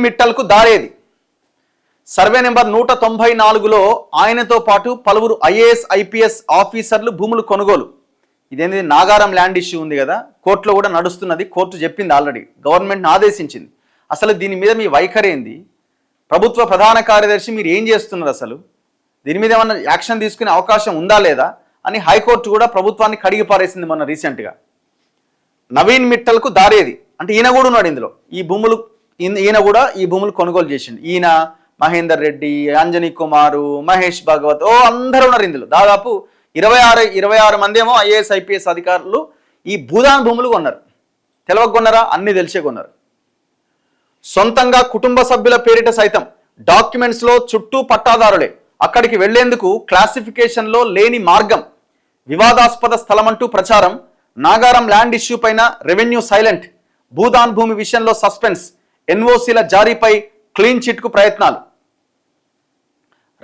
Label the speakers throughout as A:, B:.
A: మిట్టల్కు దారేది. Survey number 194లో ఆయనతో పాటు పలువురు ఐఏఎస్ ఐపీఎస్ ఆఫీసర్లు భూములు కొనుగోలు. ఇదేంటి నాగారం ల్యాండ్ ఇష్యూ ఉంది కదా, కోర్టులో కూడా నడుస్తున్నది. కోర్టు చెప్పింది ఆల్రెడీ, గవర్నమెంట్ని ఆదేశించింది. అసలు దీని మీద మీ వైఖరి ఏంది? ప్రభుత్వ ప్రధాన కార్యదర్శి మీరు ఏం చేస్తున్నారు? అసలు దీని మీద ఏమన్నా యాక్షన్ తీసుకునే అవకాశం ఉందా లేదా అని హైకోర్టు కూడా ప్రభుత్వాన్ని కడిగి పారేసింది మొన్న రీసెంట్గా. నవీన్ మిట్టల్కు దారేది అంటే ఈయన కూడా ఉన్నాడు ఇందులో. ఈ భూములు ఈయన కూడా ఈ భూములు కొనుగోలు చేసిండు. ఈయన, మహేందర్ రెడ్డి, అంజనీ కుమారు, మహేష్ భగవత్, అందరూ ఉన్నారు ఇందులో. దాదాపు 26 మంది ఏమో ఐఏఎస్ ఐపీఎస్ అధికారులు ఈ భూదాన్ భూములు కొన్నారు. తెలవక కొన్నారా? అన్ని తెలిసే కొన్నారు. సొంతంగా కుటుంబ సభ్యుల పేరిట సైతం డాక్యుమెంట్స్లో చుట్టూ పట్టాదారులే. అక్కడికి వెళ్లేందుకు క్లాసిఫికేషన్లో లేని మార్గం. వివాదాస్పద స్థలమంటూ ప్రచారం. నాగారం ల్యాండ్ ఇష్యూ పైన రెవెన్యూ సైలెంట్. భూదాన్ భూమి విషయంలో సస్పెన్స్. ఎన్ఓసీల జారీపై క్లీన్ చిట్కు ప్రయత్నాలు.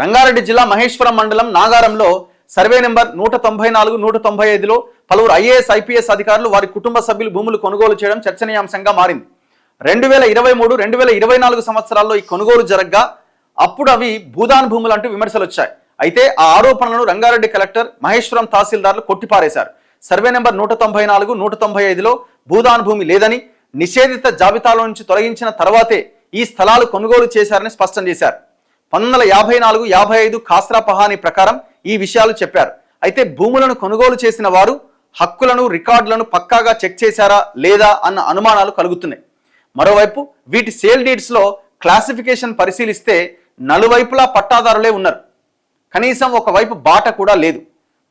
A: రంగారెడ్డి జిల్లా మహేశ్వరం మండలం నాగారంలో సర్వే నెంబర్ 194, 195లో పలువురు ఐఏఎస్ ఐపీఎస్ అధికారులు వారి కుటుంబ సభ్యులు భూములు కొనుగోలు చేయడం చర్చనీయాంశంగా మారింది. 2023, 2024 సంవత్సరాల్లో ఈ కొనుగోలు జరగ్గా అప్పుడు అవి భూదాన్ భూములు అంటూ విమర్శలు వచ్చాయి. అయితే ఆ ఆరోపణలను రంగారెడ్డి కలెక్టర్, మహేశ్వరం తహసీల్దార్లు కొట్టిపారేశారు. సర్వే నెంబర్ 194, 195లో భూదాన్ భూమి లేదని, నిషేధిత జాబితాలో నుంచి తొలగించిన తర్వాతే ఈ స్థలాలు కొనుగోలు చేశారని స్పష్టం చేశారు. 1954, 55 ఖాస్రా పహానీ ప్రకారం ఈ విషయాలు చెప్పారు. అయితే భూములను కొనుగోలు చేసిన వారు హక్కులను, రికార్డులను పక్కాగా చెక్ చేశారా లేదా అన్న అనుమానాలు కలుగుతున్నాయి. మరోవైపు వీటి సేల్ డీడ్స్లో క్లాసిఫికేషన్ పరిశీలిస్తే నలువైపులా పట్టాదారులే ఉన్నారు. కనీసం ఒకవైపు బాట కూడా లేదు.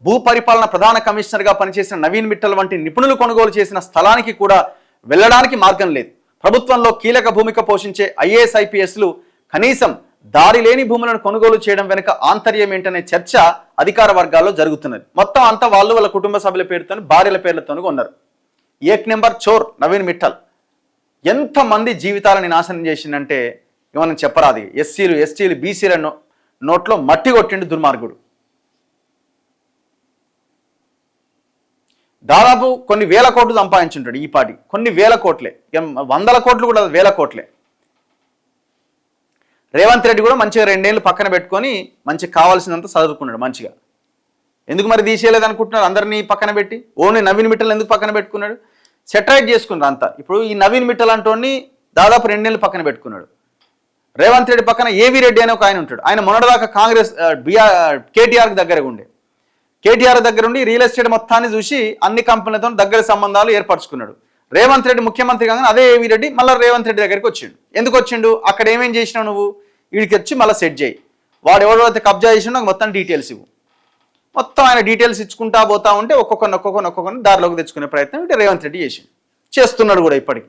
A: భూ పరిపాలన ప్రధాన కమిషనర్గా పనిచేసిన నవీన్ మిట్టల్ వంటి నిపుణులు కొనుగోలు చేసిన స్థలానికి కూడా వెళ్ళడానికి మార్గం లేదు. ప్రభుత్వంలో కీలక భూమిక పోషించే ఐఏఎస్ ఐపీఎస్లు కనీసం దారి లేని భూములను కొనుగోలు చేయడం వెనుక ఆంతర్యం ఏంటనే చర్చ అధికార వర్గాల్లో జరుగుతున్నది. మొత్తం అంతా వాళ్ళ కుటుంబ సభ్యుల పేరుతో, భార్యల పేర్లతో కొన్నారు. ఏక్ నెంబర్ చోర్ నవీన్ మిట్టల్ ఎంతమంది జీవితాలని నాశనం చేసిందంటే ఏమన్నా చెప్పరాది. ఎస్సీలు, ఎస్టీలు, బీసీల నోట్లో మట్టి కొట్టిండు దుర్మార్గుడు. దాదాపు కొన్ని వేల కోట్లు సంపాదించుంటాడు ఈ పాటి. కొన్ని వేల కోట్లే, వందల కోట్లు కూడా, వేల కోట్లే. రేవంత్ రెడ్డి కూడా మంచిగా 2 ఏళ్ళు పక్కన పెట్టుకొని మంచిగా కావాల్సినంత చదువుకున్నాడు మంచిగా. ఎందుకు మరి తీసేయలేదు అనుకుంటున్నారు అందరినీ పక్కన పెట్టి? ఓన్లీ నవీన్ మిట్టల్ ఎందుకు పక్కన పెట్టుకున్నాడు? సెటరైట్ చేసుకున్నారు అంతా. ఇప్పుడు ఈ నవీన్ మిట్టల్ అంటోని దాదాపు 2 ఏళ్ళు పక్కన పెట్టుకున్నాడు. రేవంత్ రెడ్డి పక్కన ఏవి రెడ్డి అనే ఒక ఆయన ఉంటాడు. ఆయన మొన్నటిదాకా కాంగ్రెస్ కేటీఆర్కి దగ్గరగా ఉండే. కేటీఆర్ దగ్గర ఉండి రియల్ ఎస్టేట్ మొత్తాన్ని చూసి అన్ని కంపెనీలతో దగ్గర సంబంధాలు ఏర్పరచుకున్నాడు. రేవంత్ రెడ్డి ముఖ్యమంత్రి కాగానే అదే ఏవి రెడ్డి మళ్ళీ రేవంత్ రెడ్డి దగ్గరికి వచ్చిండు. ఎందుకు వచ్చిండు? అక్కడ ఏమేం చేసినావు నువ్వు, వీడికి వచ్చి మళ్ళీ సెట్ చేయి. వాడు ఎవరైతే కబ్జా చేసిండో నాకు మొత్తం డీటెయిల్స్ ఇవ్వు. మొత్తం ఆయన డీటెయిల్స్ ఇచ్చుకుంటా పోతా ఉంటే ఒక్కొక్కరిని దారిలోకి తెచ్చుకునే ప్రయత్నం ఇటు రేవంత్ రెడ్డి చేస్తున్నాడు కూడా ఇప్పటికి.